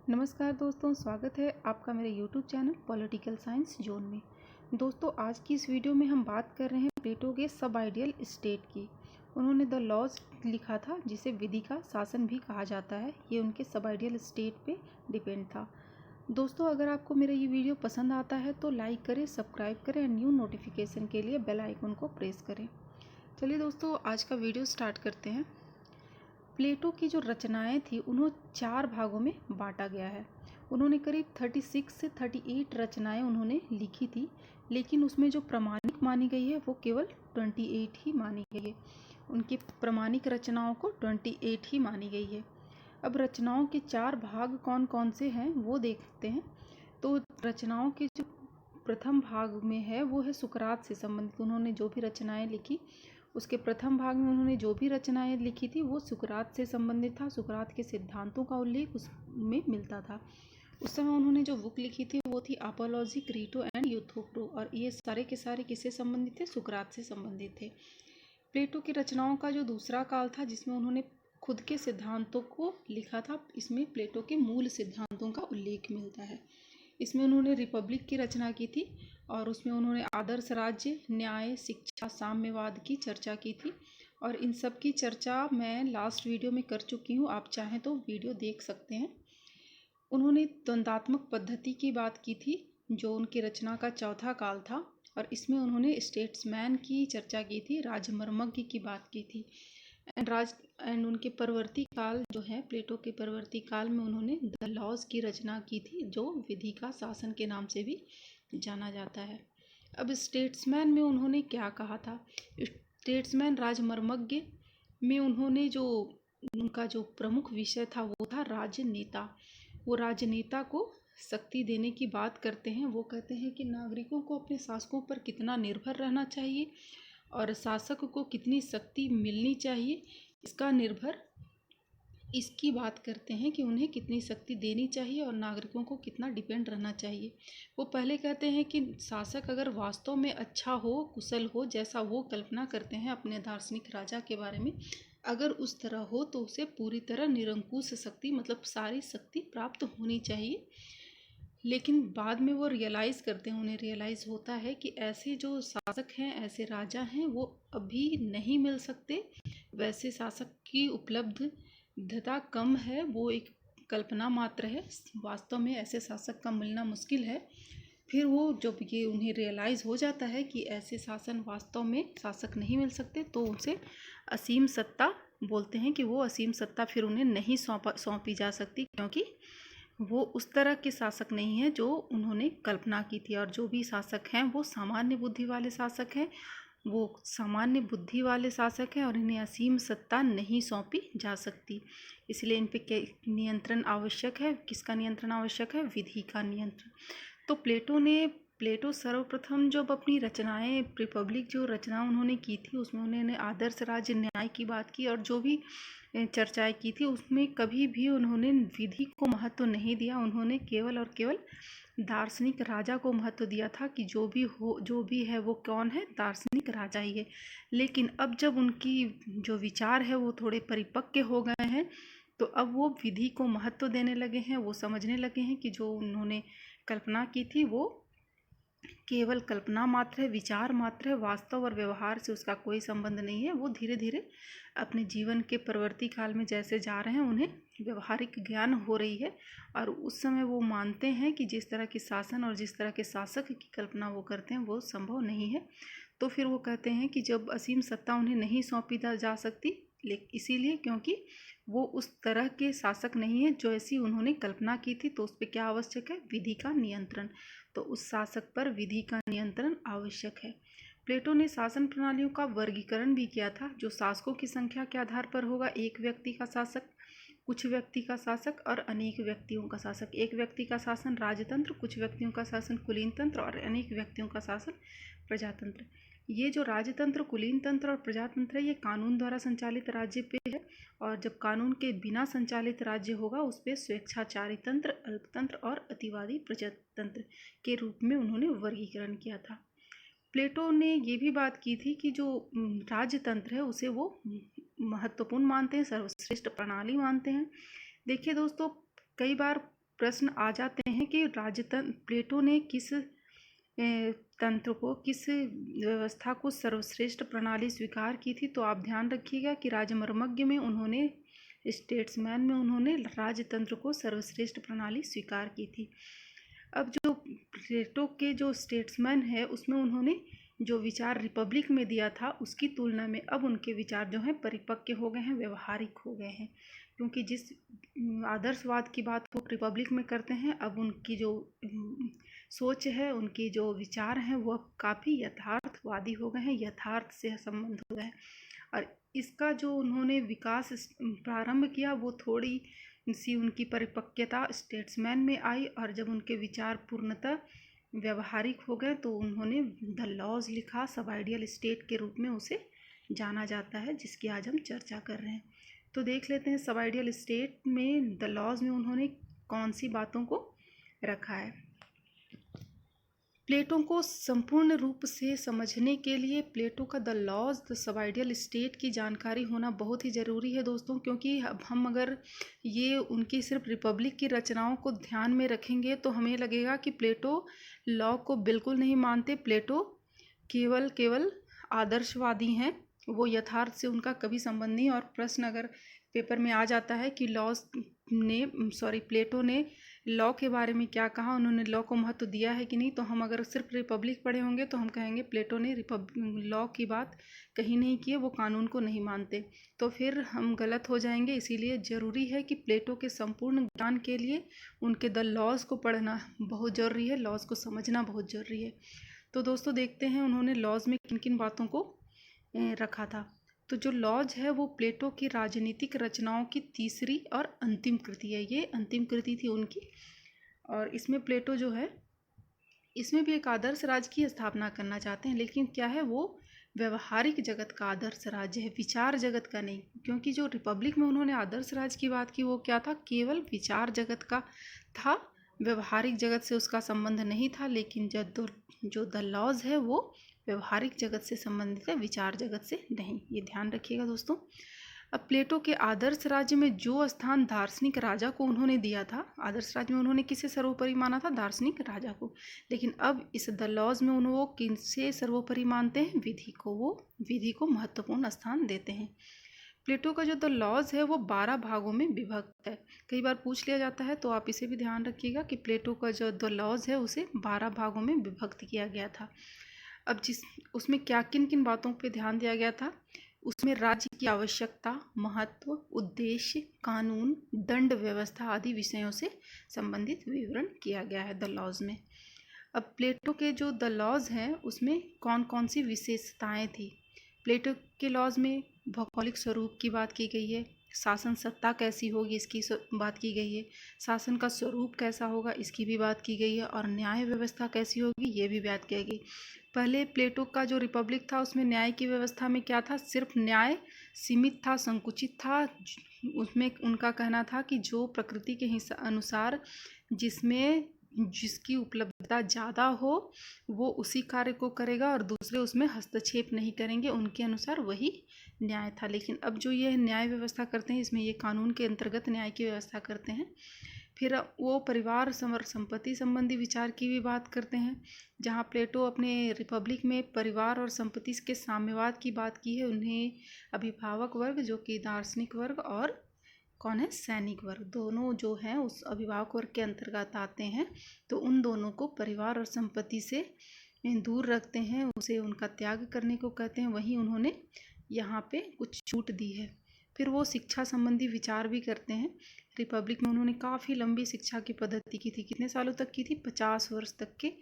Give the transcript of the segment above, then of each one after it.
नमस्कार दोस्तों, स्वागत है आपका मेरे YouTube channel political science zone में। दोस्तों, आज की इस वीडियो में हम बात कर रहे हैं प्लेटो के सब आइडियल स्टेट की। उन्होंने द लॉज लिखा था, जिसे विधि का शासन भी कहा जाता है। ये उनके सब आइडियल स्टेट पे डिपेंड था। दोस्तों, अगर आपको मेरा ये वीडियो पसंद आता है तो लाइक करें, सब्सक्राइब करें और न्यू नोटिफिकेशन के लिए बेल आइकन को प्रेस करें। चलिए दोस्तों, आज का वीडियो स्टार्ट करते हैं। प्लेटो की जो रचनाएं थी उन्हें 4 भागों में बांटा गया है। उन्होंने करीब 36 से 38 रचनाएं उन्होंने लिखी थी, लेकिन उसमें जो प्रामाणिक मानी गई है वो केवल 28 ही मानी गई है। उनकी प्रामाणिक रचनाओं को 28 ही मानी गई है। अब रचनाओं के 4 भाग कौन कौन से हैं वो देखते हैं। तो रचनाओं के जो प्रथम भाग में है वो है सुकरात से संबंधित। उन्होंने जो भी रचनाएं लिखी उसके प्रथम भाग में उन्होंने जो भी रचनाएं लिखी थी वो सुकरात से संबंधित था। सुकरात के सिद्धांतों का उल्लेख उसमें मिलता था। उस समय उन्होंने जो बुक लिखी थी वो थी अपोलॉजी, क्रीटो एंड यूथोक्रो, और ये सारे के सारे किससे संबंधित थे? सुकरात से संबंधित थे। प्लेटो की रचनाओं का जो दूसरा काल था जिसमें उन्होंने खुद के सिद्धांतों को लिखा था, इसमें प्लेटो के मूल सिद्धांतों का उल्लेख मिलता है। इसमें उन्होंने रिपब्लिक की रचना की थी और उसमें उन्होंने आदर्श राज्य, न्याय, शिक्षा, साम्यवाद की चर्चा की थी। और इन सब की चर्चा मैं लास्ट वीडियो में कर चुकी हूँ, आप चाहें तो वीडियो देख सकते हैं। उन्होंने द्वंद्वात्मक पद्धति की बात की थी, जो उनकी रचना का चौथा काल था, और इसमें उन्होंने स्टेट्समैन की चर्चा की थी, राजमर्मज्ञ की बात की थी। एंड उनके परवर्ती काल जो है, प्लेटो के परवर्ती काल में उन्होंने द लॉज की रचना की थी, जो विधि का शासन के नाम से भी जाना जाता है। अब स्टेट्समैन में उन्होंने क्या कहा था? स्टेट्समैन राजमर्मज्ञ में उन्होंने जो उनका जो प्रमुख विषय था वो था राजनेता। वो राजनेता को शक्ति देने की बात करते हैं। वो कहते हैं कि नागरिकों को अपने शासकों पर कितना निर्भर रहना चाहिए और शासक को कितनी शक्ति मिलनी चाहिए, इसकी बात करते हैं कि उन्हें कितनी शक्ति देनी चाहिए और नागरिकों को कितना डिपेंड रहना चाहिए। वो पहले कहते हैं कि शासक अगर वास्तव में अच्छा हो, कुशल हो, जैसा वो कल्पना करते हैं अपने दार्शनिक राजा के बारे में, अगर उस तरह हो तो उसे पूरी तरह निरंकुश शक्ति, मतलब सारी शक्ति प्राप्त होनी चाहिए। लेकिन बाद में वो रियलाइज़ करते हैं, उन्हें रियलाइज़ होता है कि ऐसे जो शासक हैं, ऐसे राजा हैं, वो अभी नहीं मिल सकते। वैसे शासक की उपलब्धता कम है, वो एक कल्पना मात्र है, वास्तव में ऐसे शासक का मिलना मुश्किल है। फिर वो जब ये उन्हें रियलाइज़ हो जाता है कि ऐसे शासन वास्तव में शासक नहीं मिल सकते, तो उनसे असीम सत्ता बोलते हैं कि वो असीम सत्ता फिर उन्हें नहीं सौंपी जा सकती, क्योंकि वो उस तरह के शासक नहीं है जो उन्होंने कल्पना की थी। और जो भी शासक हैं वो सामान्य बुद्धि वाले शासक हैं, वो सामान्य बुद्धि वाले शासक हैं और इन्हें असीम सत्ता नहीं सौंपी जा सकती। इसलिए इन पे नियंत्रण आवश्यक है। किसका नियंत्रण आवश्यक है? विधि का नियंत्रण। तो प्लेटो सर्वप्रथम जब अपनी रचनाएं, रिपब्लिक जो रचना उन्होंने की थी, उसमें उन्होंने आदर्श राज्य, न्याय की बात की और जो भी चर्चाएं की थी उसमें कभी भी उन्होंने विधि को महत्व नहीं दिया। उन्होंने केवल और केवल दार्शनिक राजा को महत्व दिया था कि जो भी है वो कौन है? दार्शनिक राजा ही है। लेकिन अब जब उनकी जो विचार है वो थोड़े परिपक्व हो गए हैं, तो अब वो विधि को महत्व देने लगे हैं। वो समझने लगे हैं कि जो उन्होंने कल्पना की थी वो केवल कल्पना मात्र है, विचार मात्र है, वास्तव और व्यवहार से उसका कोई संबंध नहीं है। वो धीरे धीरे अपने जीवन के परवर्ती काल में जैसे जा रहे हैं, उन्हें व्यवहारिक ज्ञान हो रही है और उस समय वो मानते हैं कि जिस तरह के शासन और जिस तरह के शासक की कल्पना वो करते हैं वो संभव नहीं है। तो फिर वो कहते हैं कि जब असीम सत्ता उन्हें नहीं सौंपी जा सकती, इसीलिए क्योंकि वो उस तरह के शासक नहीं है जो ऐसी उन्होंने कल्पना की थी, तो उस पर क्या आवश्यक है? विधि का नियंत्रण। तो उस शासक पर विधि का नियंत्रण आवश्यक है। प्लेटो ने शासन प्रणालियों का वर्गीकरण भी किया था, जो शासकों की संख्या के आधार पर होगा। एक व्यक्ति का शासक, कुछ व्यक्ति का शासक और अनेक व्यक्तियों का शासक। एक व्यक्ति का शासन राजतंत्र, कुछ व्यक्तियों का शासन कुलीन तंत्र और अनेक व्यक्तियों का शासन प्रजातंत्र। ये जो राजतंत्र, कुलीन तंत्र और प्रजातंत्र है, ये कानून द्वारा संचालित राज्य पे है, और जब कानून के बिना संचालित राज्य होगा उस पर स्वेच्छाचारी तंत्र, अल्पतंत्र और अतिवादी प्रजातंत्र के रूप में उन्होंने वर्गीकरण किया था। प्लेटो ने ये भी बात की थी कि जो राजतंत्र है उसे वो महत्वपूर्ण मानते हैं, सर्वश्रेष्ठ प्रणाली मानते हैं। देखिए दोस्तों, कई बार प्रश्न आ जाते हैं कि राजतंत्र प्लेटो ने किस तंत्र को, किस व्यवस्था को सर्वश्रेष्ठ प्रणाली स्वीकार की थी। तो आप ध्यान रखिएगा कि राजमर्मज्ञ में उन्होंने, स्टेट्समैन में उन्होंने राजतंत्र को सर्वश्रेष्ठ प्रणाली स्वीकार की थी। अब जो प्लेटो के जो स्टेट्समैन है उसमें उन्होंने जो विचार रिपब्लिक में दिया था उसकी तुलना में अब उनके विचार जो हैं परिपक्व हो गए हैं, व्यवहारिक हो गए हैं। क्योंकि जिस आदर्शवाद की बात वो रिपब्लिक में करते हैं, अब उनकी जो सोच है, उनकी जो विचार हैं वो अब काफ़ी यथार्थवादी हो गए हैं, यथार्थ से संबंध हो गए हैं। और इसका जो उन्होंने विकास प्रारंभ किया वो थोड़ी सी उनकी परिपक्वता स्टेट्समैन में आई, और जब उनके विचार पूर्णतः व्यवहारिक हो गए तो उन्होंने द लॉज लिखा, सब आइडियल स्टेट के रूप में उसे जाना जाता है, जिसकी आज हम चर्चा कर रहे हैं। तो देख लेते हैं सब आइडियल स्टेट में द लॉज में उन्होंने कौन सी बातों को रखा है। प्लेटो को संपूर्ण रूप से समझने के लिए प्लेटो का द लॉज, द सब आइडियल स्टेट की जानकारी होना बहुत ही ज़रूरी है दोस्तों। क्योंकि अब हम अगर ये उनकी सिर्फ रिपब्लिक की रचनाओं को ध्यान में रखेंगे तो हमें लगेगा कि प्लेटो लॉ को बिल्कुल नहीं मानते, प्लेटो केवल आदर्शवादी हैं, वो यथार्थ से उनका कभी संबंध नहीं। और प्रश्न अगर पेपर में आ जाता है कि प्लेटो ने लॉ के बारे में क्या कहा, उन्होंने लॉ को महत्व दिया है कि नहीं, तो हम अगर सिर्फ रिपब्लिक पढ़े होंगे तो हम कहेंगे प्लेटो ने लॉ की बात कहीं नहीं की है, वो कानून को नहीं मानते, तो फिर हम गलत हो जाएंगे। इसीलिए ज़रूरी है कि प्लेटो के संपूर्ण ज्ञान के लिए उनके द लॉज को पढ़ना बहुत ज़रूरी है, लॉज को समझना बहुत ज़रूरी है। तो दोस्तों देखते हैं उन्होंने लॉज में किन किन बातों को रखा था। तो जो लॉज है वो प्लेटो की राजनीतिक रचनाओं की तीसरी और अंतिम कृति है, ये अंतिम कृति थी उनकी। और इसमें प्लेटो जो है, इसमें भी एक आदर्श राज्य की स्थापना करना चाहते हैं, लेकिन क्या है, वो व्यवहारिक जगत का आदर्श राज्य है, विचार जगत का नहीं। क्योंकि जो रिपब्लिक में उन्होंने आदर्श राज्य की बात की वो क्या था, केवल विचार जगत का था, व्यवहारिक जगत से उसका संबंध नहीं था। लेकिन जो द लॉज है वो व्यवहारिक जगत से संबंधित है, विचार जगत से नहीं, ये ध्यान रखिएगा दोस्तों। अब प्लेटो के आदर्श राज्य में जो स्थान दार्शनिक राजा को उन्होंने दिया था, आदर्श राज्य में उन्होंने किसे सर्वोपरि माना था, दार्शनिक राजा को। लेकिन अब इस द लॉज में वो किनसे सर्वोपरि मानते हैं, विधि को, वो विधि को महत्वपूर्ण स्थान देते हैं। प्लेटो का जो द लॉज है वो 12 भागों में विभक्त है। कई बार पूछ लिया जाता है, तो आप इसे भी ध्यान रखिएगा कि प्लेटो का जो द लॉज है उसे 12 भागों में विभक्त किया गया था। अब उसमें क्या किन किन बातों पे ध्यान दिया गया था, उसमें राज्य की आवश्यकता, महत्व, उद्देश्य, कानून, दंड व्यवस्था आदि विषयों से संबंधित विवरण किया गया है द लॉज में। अब प्लेटो के जो द लॉज हैं उसमें कौन कौन सी विशेषताएं थी। प्लेटो के लॉज में भौगोलिक स्वरूप की बात की गई है, शासन सत्ता कैसी होगी इसकी बात की गई है, शासन का स्वरूप कैसा होगा इसकी भी बात की गई है, और न्याय व्यवस्था कैसी होगी ये भी बात की गई। पहले प्लेटो का जो रिपब्लिक था उसमें न्याय की व्यवस्था में क्या था, सिर्फ न्याय सीमित था, संकुचित था। उसमें उनका कहना था कि जो प्रकृति के अनुसार जिसकी उपलब्धता ज़्यादा हो वो उसी कार्य को करेगा और दूसरे उसमें हस्तक्षेप नहीं करेंगे, उनके अनुसार वही न्याय था। लेकिन अब जो ये न्याय व्यवस्था करते हैं इसमें ये कानून के अंतर्गत न्याय की व्यवस्था करते हैं। फिर वो परिवार संपत्ति संबंधी विचार की भी बात करते हैं, जहाँ प्लेटो अपने रिपब्लिक में परिवार और संपत्ति के साम्यवाद की बात की है। उन्हें अभिभावक वर्ग जो कि दार्शनिक वर्ग और कौन है, सैनिक वर्ग, दोनों जो हैं उस अभिभावक वर्ग के अंतर्गत आते हैं। तो उन दोनों को परिवार और संपत्ति से दूर रखते हैं, उसे उनका त्याग करने को कहते हैं। वहीं उन्होंने यहाँ पे कुछ छूट दी है। फिर वो शिक्षा संबंधी विचार भी करते हैं। रिपब्लिक में उन्होंने काफ़ी लंबी शिक्षा की पद्धति की थी, कितने सालों तक की थी, 50 वर्ष तक के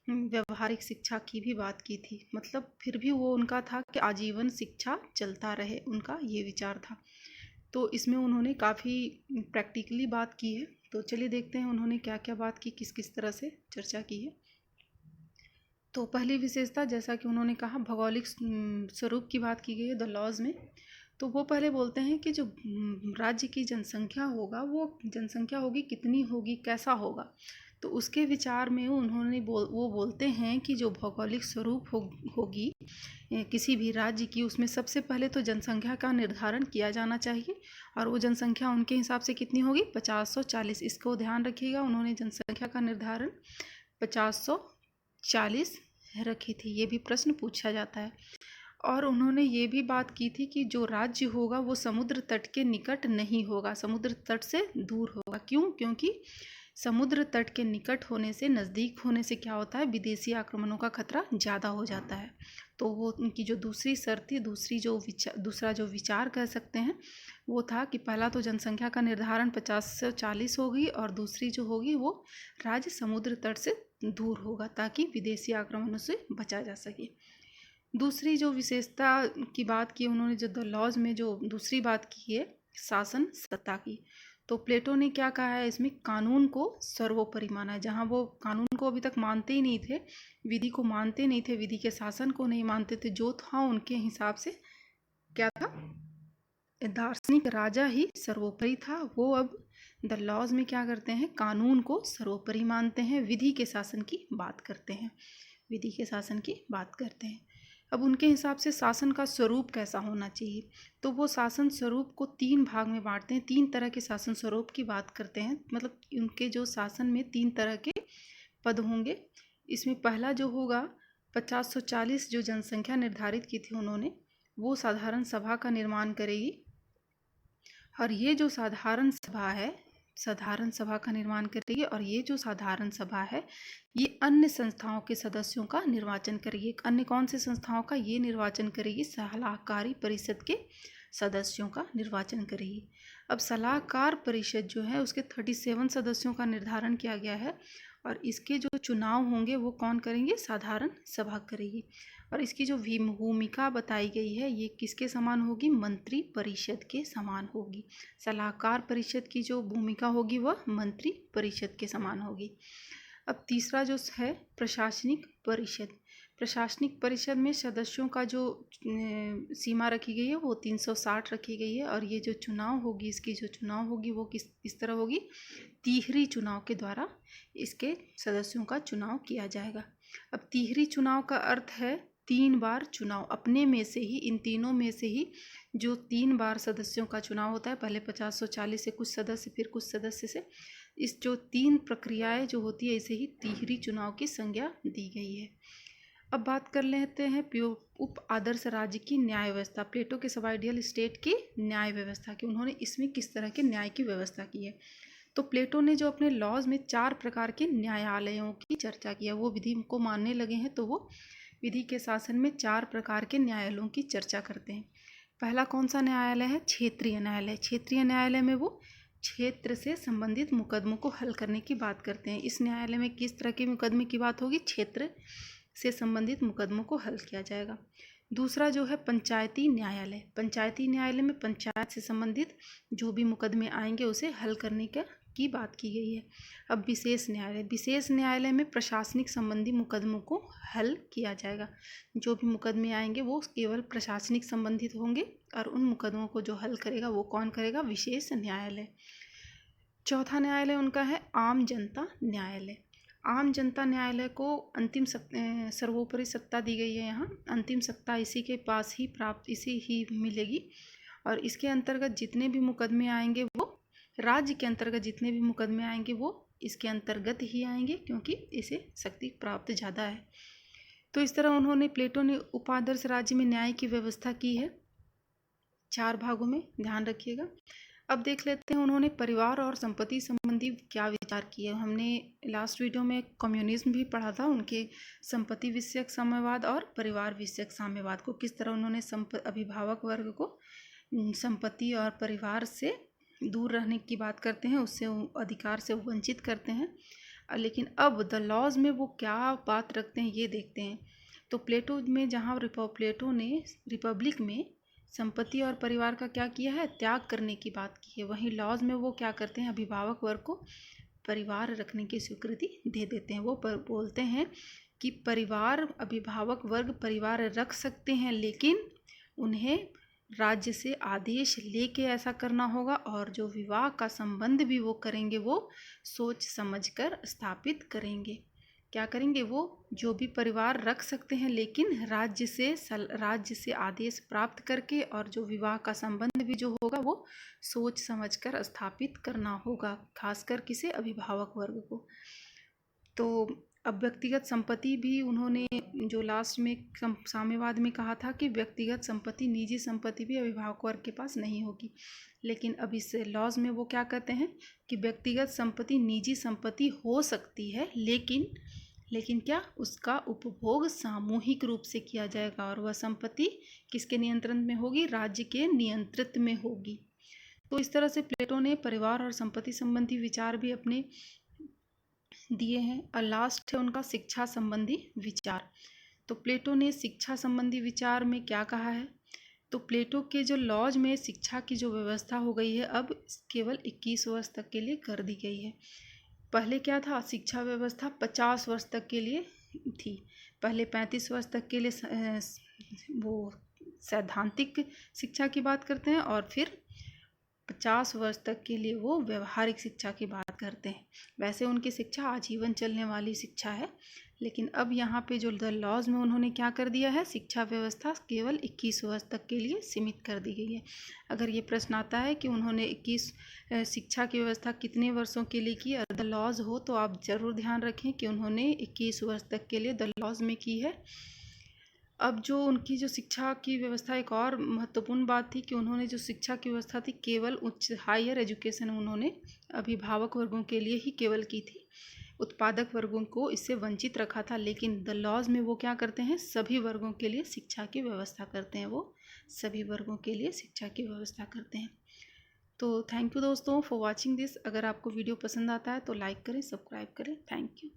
व्यवहारिक शिक्षा की भी बात की थी। मतलब फिर भी वो उनका था कि आजीवन शिक्षा चलता रहे, उनका ये विचार था। तो इसमें उन्होंने काफ़ी प्रैक्टिकली बात की है। तो चलिए देखते हैं उन्होंने क्या क्या बात की, किस किस तरह से चर्चा की है। तो पहली विशेषता, जैसा कि उन्होंने कहा, भौगोलिक स्वरूप की बात की गई है द लॉज में। तो वो पहले बोलते हैं कि जो राज्य की जनसंख्या होगा वो जनसंख्या होगी कितनी होगी, कैसा होगा। तो उसके विचार में वो बोलते हैं कि जो भौगोलिक स्वरूप होगी किसी भी राज्य की, उसमें सबसे पहले तो जनसंख्या का निर्धारण किया जाना चाहिए। और वो जनसंख्या उनके हिसाब से कितनी होगी, 5040। इसको ध्यान रखिएगा, उन्होंने जनसंख्या का निर्धारण 5040 रखी थी। ये भी प्रश्न पूछा जाता है। और उन्होंने ये भी बात की थी कि जो राज्य होगा वो समुद्र तट के निकट नहीं होगा, समुद्र तट से दूर होगा। क्यों? क्योंकि समुद्र तट के निकट होने से, नज़दीक होने से क्या होता है, विदेशी आक्रमणों का खतरा ज़्यादा हो जाता है। तो वो उनकी जो दूसरी शर्त थी, दूसरा जो विचार कह सकते हैं, वो था कि पहला तो जनसंख्या का निर्धारण 5040 होगी, और दूसरी जो होगी वो राज्य समुद्र तट से दूर होगा ताकि विदेशी आक्रमणों से बचा जा सके। दूसरी जो विशेषता की बात की उन्होंने, जो द लॉज में जो दूसरी बात की है शासन सत्ता की, तो प्लेटो ने क्या कहा है, इसमें कानून को सर्वोपरि माना है। जहाँ वो कानून को अभी तक मानते ही नहीं थे, विधि को मानते नहीं थे, विधि के शासन को नहीं मानते थे, जो था उनके हिसाब से क्या था, दार्शनिक राजा ही सर्वोपरि था। वो अब द लॉज में क्या करते हैं, कानून को सर्वोपरि मानते हैं, विधि के शासन की बात करते हैं, विधि के शासन की बात करते हैं। अब उनके हिसाब से शासन का स्वरूप कैसा होना चाहिए, तो वो शासन स्वरूप को 3 भाग में बांटते हैं। 3 तरह के शासन स्वरूप की बात करते हैं, मतलब उनके जो शासन में 3 तरह के पद होंगे। इसमें पहला जो होगा 5040, जो जनसंख्या निर्धारित की थी उन्होंने, वो साधारण सभा का निर्माण करेगी। और ये जो साधारण सभा का निर्माण करेगी, और ये जो साधारण सभा है ये अन्य संस्थाओं के सदस्यों का निर्वाचन करेगी। अन्य कौन से संस्थाओं का ये निर्वाचन करेगी, सलाहकारी परिषद के सदस्यों का निर्वाचन करेगी। अब सलाहकार परिषद जो है उसके 37 सदस्यों का निर्धारण किया गया है, और इसके जो चुनाव होंगे वो कौन करेंगे, साधारण सभा करेगी। और इसकी जो भूमिका बताई गई है ये किसके समान होगी, मंत्री परिषद के समान होगी। सलाहकार परिषद की जो भूमिका होगी वह मंत्री परिषद के समान होगी। अब तीसरा जो है प्रशासनिक परिषद। प्रशासनिक परिषद में सदस्यों का जो सीमा रखी गई है वो 360 रखी गई है। और ये जो चुनाव होगी, इसकी जो चुनाव होगी वो किस तरह होगी, तिहरी चुनाव के द्वारा इसके सदस्यों का चुनाव किया जाएगा। अब तिहरी चुनाव का अर्थ है 3 बार चुनाव, अपने में से ही, इन तीनों में से ही जो 3 बार सदस्यों का चुनाव होता है, पहले 5040 से कुछ सदस्य, फिर कुछ सदस्य से, इस जो 3 प्रक्रियाएं जो होती है इसे ही तिहरी चुनाव की संज्ञा दी गई है। अब बात कर लेते हैं उप आदर्श राज्य की न्याय व्यवस्था, प्लेटो के सब आइडियल स्टेट की न्याय व्यवस्था की, उन्होंने इसमें किस तरह के न्याय की व्यवस्था की है। तो प्लेटो ने जो अपने लॉज में 4 प्रकार के न्यायालयों की चर्चा की है, वो विधि को मानने लगे हैं तो वो विधि के शासन में 4 प्रकार के न्यायालयों की चर्चा करते हैं। पहला कौन सा न्यायालय है, क्षेत्रीय न्यायालय। क्षेत्रीय न्यायालय में वो क्षेत्र से संबंधित मुकदमों को हल करने की बात करते हैं। इस न्यायालय में किस तरह के मुकदमे की बात होगी, क्षेत्र से संबंधित मुकदमों को हल किया जाएगा। दूसरा जो है पंचायती न्यायालय। पंचायती न्यायालय में पंचायत से संबंधित जो भी मुकदमे आएंगे उसे हल करने की बात की गई है। अब विशेष न्यायालय। विशेष न्यायालय में प्रशासनिक संबंधी मुकदमों को हल किया जाएगा। जो भी मुकदमे आएंगे वो केवल प्रशासनिक संबंधित होंगे, और उन मुकदमों को जो हल करेगा वो कौन करेगा, विशेष न्यायालय। चौथा न्यायालय उनका है आम जनता न्यायालय। आम जनता न्यायालय को अंतिम सर्वोपरि सत्ता दी गई है। यहाँ अंतिम सत्ता इसी के पास ही प्राप्त, इसी ही मिलेगी। और इसके अंतर्गत जितने भी मुकदमे आएंगे वो, राज्य के अंतर्गत जितने भी मुकदमे आएंगे वो इसके अंतर्गत ही आएंगे, क्योंकि इसे शक्ति प्राप्त ज़्यादा है। तो इस तरह उन्होंने, प्लेटो ने उपादर्श राज्य में न्याय की व्यवस्था की है 4 भागों में, ध्यान रखिएगा। अब देख लेते हैं उन्होंने परिवार और संपत्ति संबंधी क्या विचार किए। हमने लास्ट वीडियो में कम्युनिज्म भी पढ़ा था, उनके संपत्ति विषयक साम्यवाद और परिवार विषयक साम्यवाद को, किस तरह उन्होंने अभिभावक वर्ग को संपत्ति और परिवार से दूर रहने की बात करते हैं, उससे अधिकार से वंचित करते हैं। लेकिन अब द लॉज में वो क्या बात रखते हैं ये देखते हैं। तो प्लेटो में, जहाँ प्लेटो ने रिपब्लिक में संपत्ति और परिवार का क्या किया है, त्याग करने की बात की है, वहीं लॉज में वो क्या करते हैं, अभिभावक वर्ग को परिवार रखने की स्वीकृति दे देते हैं। वो बोलते हैं कि परिवार, अभिभावक वर्ग परिवार रख सकते हैं, लेकिन उन्हें राज्य से आदेश लेके ऐसा करना होगा, और जो विवाह का संबंध भी वो करेंगे वो सोच समझकर स्थापित करेंगे। क्या करेंगे? वो जो भी परिवार रख सकते हैं, लेकिन राज्य से आदेश प्राप्त करके, और जो विवाह का संबंध भी जो होगा वो सोच समझकर स्थापित करना होगा, खासकर किसे? अभिभावक वर्ग को। तो अब व्यक्तिगत संपत्ति भी उन्होंने जो लास्ट में साम्यवाद में कहा था कि व्यक्तिगत संपत्ति, निजी संपत्ति भी अभिभावक वर्ग के पास नहीं होगी, लेकिन अब इस लॉज में वो क्या कहते हैं कि व्यक्तिगत संपत्ति निजी संपत्ति हो सकती है, लेकिन क्या? उसका उपभोग सामूहिक रूप से किया जाएगा, और वह संपत्ति किसके नियंत्रण में होगी? राज्य के नियंत्रित में होगी। तो इस तरह से प्लेटो ने परिवार और संपत्ति संबंधी विचार भी अपने दिए हैं। और लास्ट है उनका शिक्षा संबंधी विचार। तो प्लेटो ने शिक्षा संबंधी विचार में क्या कहा है? तो प्लेटो के जो लॉज में शिक्षा की जो व्यवस्था हो गई है, अब केवल 21 वर्ष तक के लिए कर दी गई है। पहले क्या था? शिक्षा व्यवस्था 50 वर्ष तक के लिए थी। पहले 35 वर्ष तक के लिए वो सैद्धांतिक शिक्षा की बात करते हैं, और फिर 50 वर्ष तक के लिए वो व्यवहारिक शिक्षा की बात करते हैं। वैसे उनकी शिक्षा आजीवन चलने वाली शिक्षा है, लेकिन अब यहाँ पे जो द लॉज में उन्होंने क्या कर दिया है? शिक्षा व्यवस्था केवल 21 वर्ष तक के लिए सीमित कर दी गई है। अगर ये प्रश्न आता है कि उन्होंने 21 शिक्षा की व्यवस्था कितने वर्षों के लिए की, और द लॉज हो, तो आप ज़रूर ध्यान रखें कि उन्होंने 21 वर्ष तक के लिए द लॉज में की है। अब जो उनकी जो शिक्षा की व्यवस्था, एक और महत्वपूर्ण बात थी कि उन्होंने जो शिक्षा की व्यवस्था थी केवल उच्च हायर एजुकेशन उन्होंने अभिभावक वर्गों के लिए ही केवल की थी, उत्पादक वर्गों को इससे वंचित रखा था। लेकिन द लॉज में वो क्या करते हैं? सभी वर्गों के लिए शिक्षा की व्यवस्था करते हैं, वो सभी वर्गों के लिए शिक्षा की व्यवस्था करते हैं। तो थैंक यू दोस्तों फॉर वॉचिंग दिस। अगर आपको वीडियो पसंद आता है तो लाइक करें, सब्सक्राइब करें। Thank you.